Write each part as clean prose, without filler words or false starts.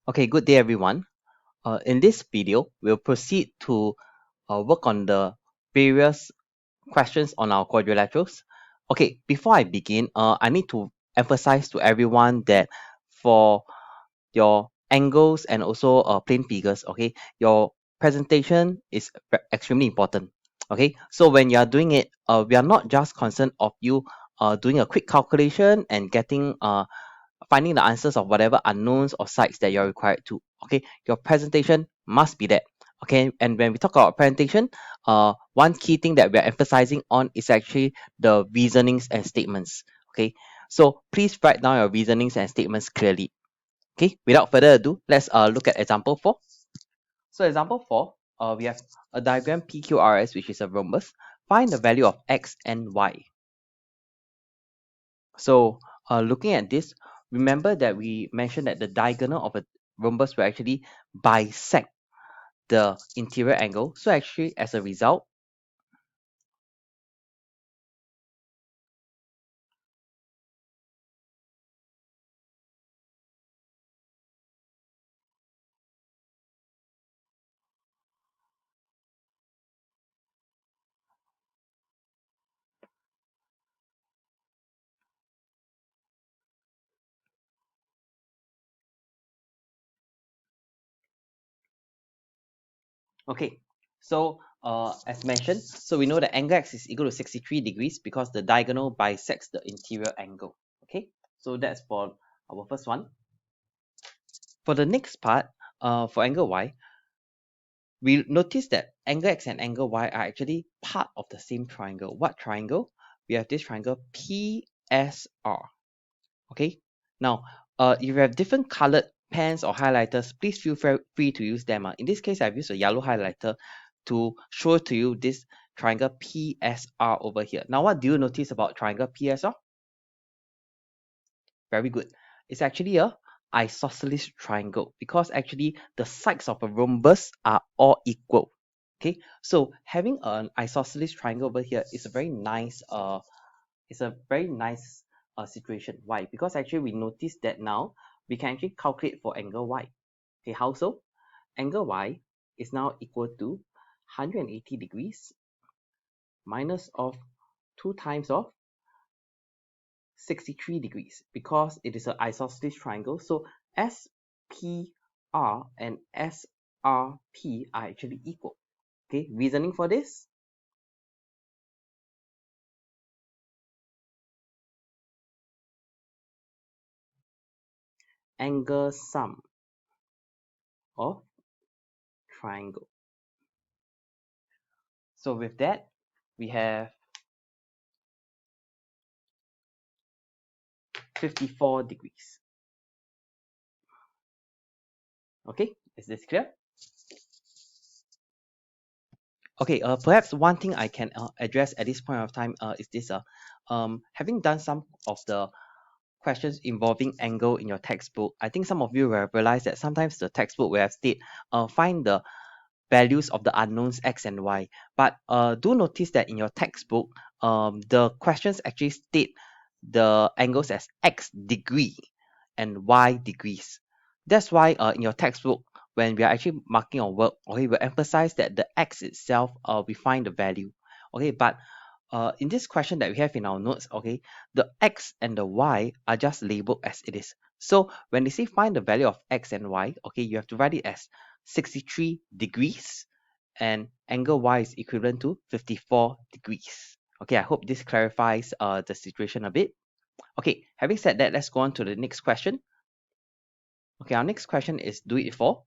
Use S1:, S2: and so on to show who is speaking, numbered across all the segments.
S1: Okay, good day everyone. In this video, we'll proceed to work on the various questions on our quadrilaterals. Okay, before I begin, I need to emphasize to everyone that for your angles and also plane figures, okay, your presentation is extremely important. Okay, so when you are doing it, we are not just concerned of you doing a quick calculation and getting finding the answers of whatever unknowns or sites that you're required to. Okay, your presentation must be that. Okay, and when we talk about presentation, one key thing that we're emphasizing on is actually the reasonings and statements. Okay, so please write down your reasonings and statements clearly. Okay, without further ado, let's look at example 4. So example 4, we have a diagram PQRS, which is a rhombus. Find the value of x and y. So looking at this, remember that we mentioned that the diagonal of a rhombus will actually bisect the interior angle. So actually, as a result, okay, so as mentioned, so we know that angle x is equal to 63 degrees because the diagonal bisects the interior angle. Okay, so that's for our first one. For the next part, for angle y, we notice that angle x and angle y are actually part of the same triangle. What triangle? We have this triangle PSR. Okay, now if you have different colored pens or highlighters, please feel free to use them. In this case, I've used a yellow highlighter to show to you this triangle PSR over here. Now, what do you notice about triangle PSR? Very good. It's actually a isosceles triangle because actually the sides of a rhombus are all equal. Okay, so having an isosceles triangle over here is a very nice situation. Why? Because actually we notice that now we can actually calculate for angle y. Okay, how so? Angle y is now equal to 180 degrees minus of 2 times of 63 degrees because it is an isosceles triangle. So SPR and SRP are actually equal. Okay, reasoning for this? Angle sum of triangle. So with that, we have 54 degrees. Okay, is this clear? Okay, perhaps one thing I can address at this point of time is this. Having done some of the questions involving angle in your textbook, I think some of you will have realized that sometimes the textbook will have state, find the values of the unknowns x and y. But do notice that in your textbook, the questions actually state the angles as x degree and y degrees. That's why in your textbook, when we are actually marking our work, okay, we emphasize that the x itself, we find the value. Okay, but in this question that we have in our notes, okay, the x and the y are just labeled as it is. So when they say find the value of x and y, okay, you have to write it as 63 degrees and angle y is equivalent to 54 degrees. Okay, I hope this clarifies the situation a bit. Okay, having said that, let's go on to the next question. Okay, our next question is do it for.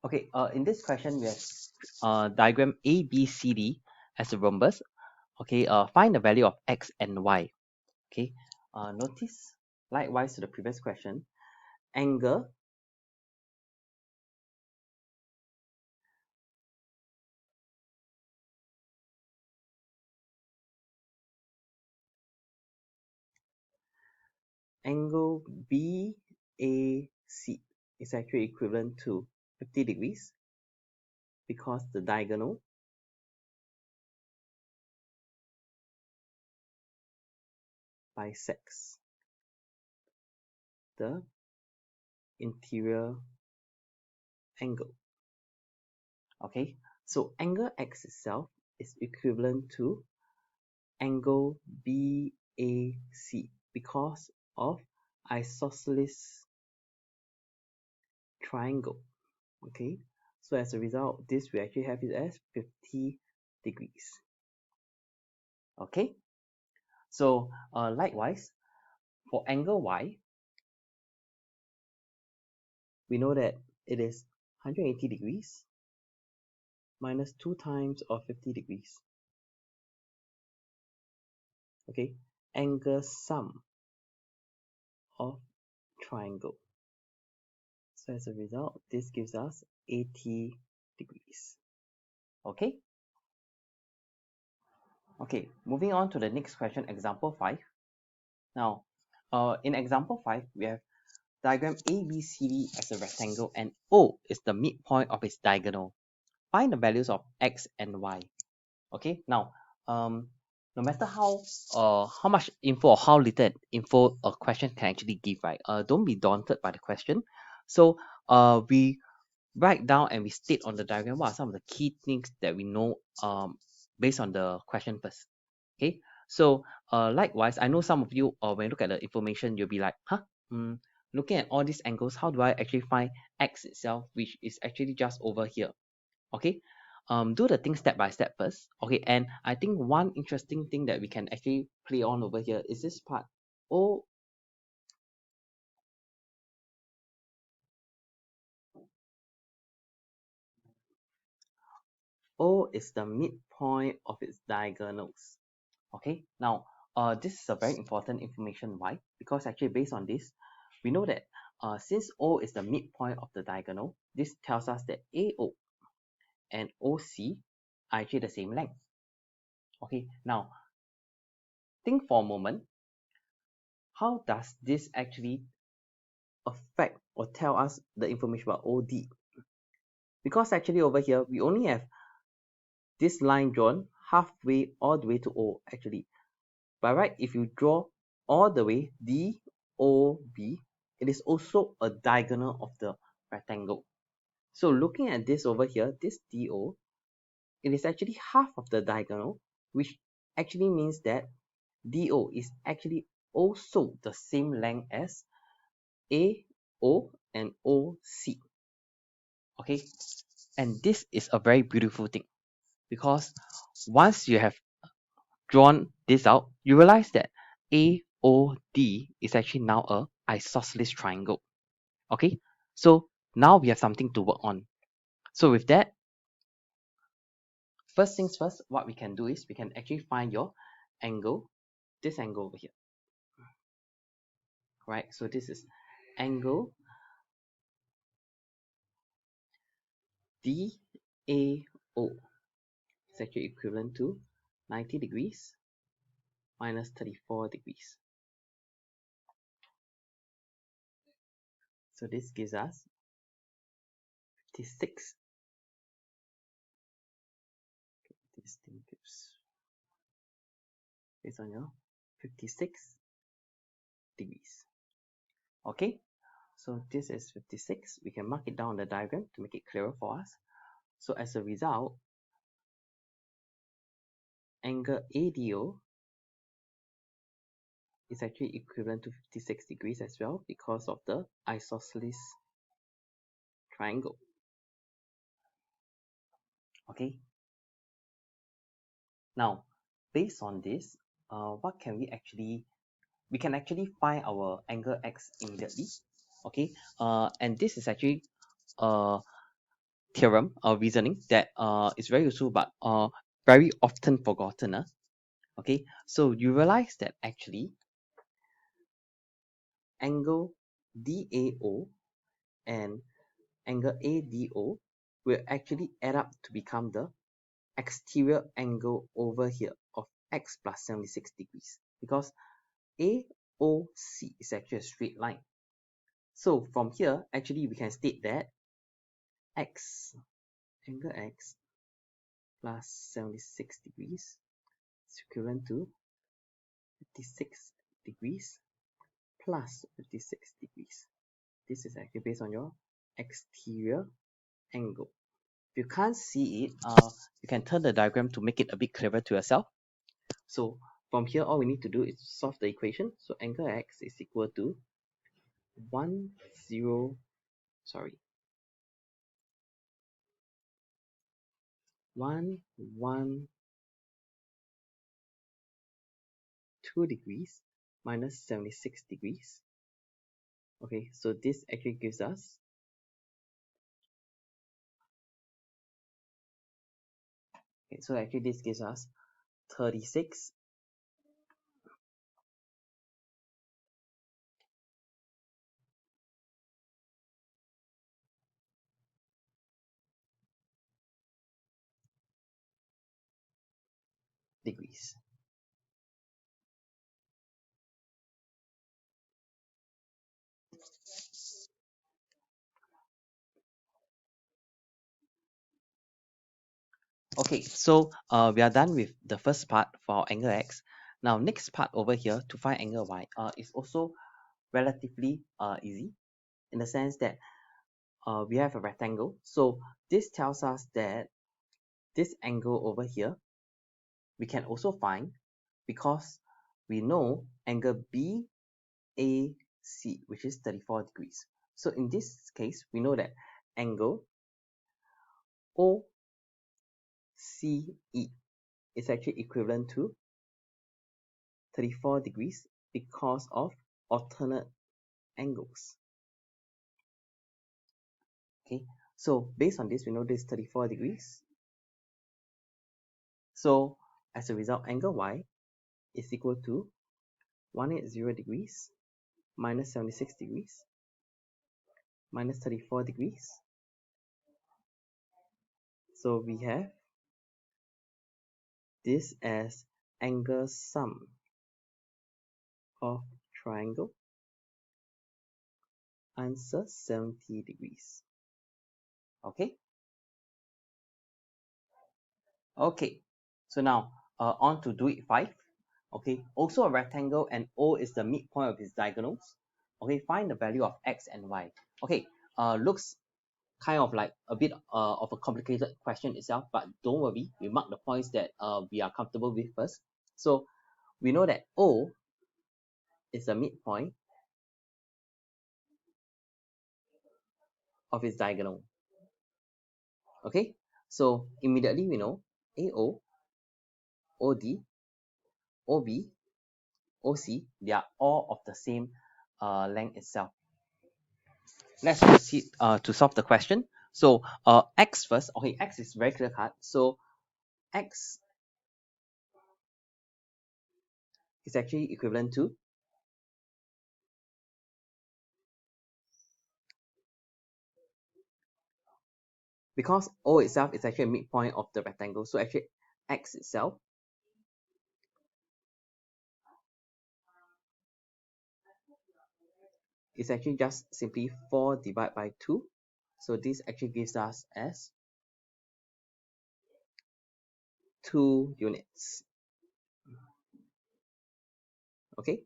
S1: Okay, in this question, we have diagram ABCD as a rhombus. Okay, find the value of x and y. Okay, notice likewise to the previous question, angle angle BAC is actually equivalent to 50 degrees because the diagonal bisects the interior angle. Okay, so angle X itself is equivalent to angle BAC because of isosceles triangle. Okay, so as a result, this we actually have it as 50 degrees. Okay, so likewise, for angle Y, we know that it is 180 degrees minus 2 times of 50 degrees. Okay, angle sum of triangle. So as a result, this gives us 80 degrees. Okay? Okay, moving on to the next question, example 5. Now, in example 5, we have diagram ABCD as a rectangle and O is the midpoint of its diagonal. Find the values of X and Y. Okay, now, no matter how much info or how little info a question can actually give, right? Don't be daunted by the question. So, we write down and we state on the diagram what are some of the key things that we know based on the question first. Okay, so likewise, I know some of you when you look at the information, you'll be like, huh, looking at all these angles, how do I actually find X itself, which is actually just over here? Okay, do the thing step by step first. Okay, and I think one interesting thing that we can actually play on over here is this part. O is the midpoint of its diagonals. Okay, now this is a very important information. Why? Because actually based on this, we know that since O is the midpoint of the diagonal, this tells us that AO and OC are actually the same length. Okay, now think for a moment, how does this actually affect or tell us the information about OD? Because actually over here, we only have this line drawn halfway all the way to O actually. By right, if you draw all the way DOB, it is also a diagonal of the rectangle. So looking at this over here, this DO, it is actually half of the diagonal, which actually means that DO is actually also the same length as AO and OC. Okay, and this is a very beautiful thing because once you have drawn this out, you realize that AOD is actually now a isosceles triangle. Okay, so now we have something to work on. So with that, first things first, what we can do is we can actually find your angle, this angle over here. Right, so this is angle DAO. It's actually equivalent to 90 degrees minus 34 degrees. So this gives us 56. This thing gives based on your 56 degrees. Okay, so this is 56. We can mark it down on the diagram to make it clearer for us. So as a result, angle ADO is actually equivalent to 56 degrees as well because of the isosceles triangle. Okay, now based on this, what can we can actually find our angle X immediately. Okay, and this is actually a theorem or reasoning that is very useful but very often forgotten. Okay, so you realize that actually angle DAO and angle ADO will actually add up to become the exterior angle over here of X plus 76 degrees because AOC is actually a straight line. So from here, actually we can state that angle X plus 76 degrees is equivalent to 56 degrees plus 56 degrees. this is actually based on your exterior angle. If you can't see it, you can turn the diagram to make it a bit clearer to yourself. So from here, all we need to do is solve the equation. So angle x is equal to 1, 0, sorry, 1, 1, 2 degrees minus 76 degrees. Okay, so this actually gives us so actually this gives us 36 degrees. Okay, so we are done with the first part for angle x. Now next part over here to find angle y is also relatively easy in the sense that we have a rectangle. So this tells us that this angle over here we can also find because we know angle BAC, which is 34 degrees. So in this case, we know that angle OCE is actually equivalent to 34 degrees because of alternate angles. Okay, so based on this, we know this 34 degrees. So as a result, angle Y is equal to 180 degrees minus 76 degrees minus 34 degrees. So we have this as angle sum of triangle. Answer 70 degrees. Okay. Okay. So now on to do it 5. Okay. Also a rectangle and O is the midpoint of its diagonals. Okay. Find the value of x and y. Okay. Looks kind of like a bit of a complicated question itself, but don't worry. We mark the points that we are comfortable with first. So we know that O is the midpoint of its diagonal. Okay. So immediately we know AO, OD, OB, OC, they are all of the same length itself. Let's proceed to solve the question. So x first. Okay, x is very clear cut. So x is actually equivalent to because O itself is actually a midpoint of the rectangle. So actually x itself is actually just simply 4 divided by 2. So this actually gives us as 2 units. Okay.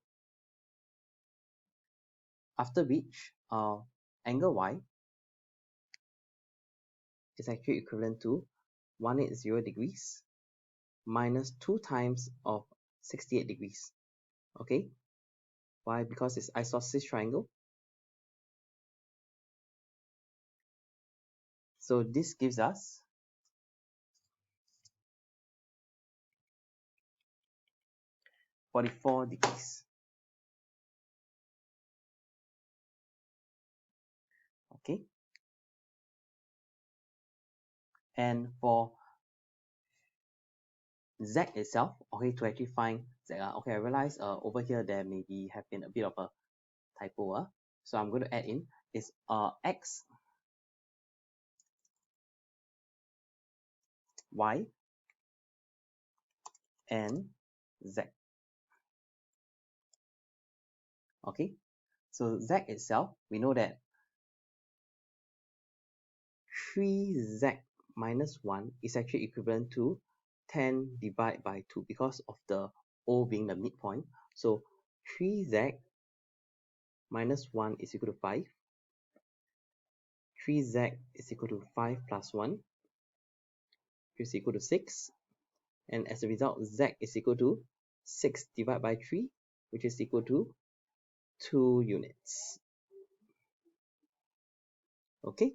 S1: After which angle y is actually equivalent to 180 degrees minus 2 times of 68 degrees. Okay. Why? Because it's isosceles triangle. So this gives us 44 degrees. Okay. And for z itself, okay, to actually find z, okay, I realize over here there maybe have been a bit of a typo. So I'm going to add in is x, y, and z. Okay. So z itself, we know that 3z minus 1 is actually equivalent to 10 divided by 2 because of the O being the midpoint. So 3z minus 1 is equal to 5. 3z is equal to 5 plus 1, which is equal to 6. And as a result, z is equal to 6 divided by 3, which is equal to 2 units. Okay,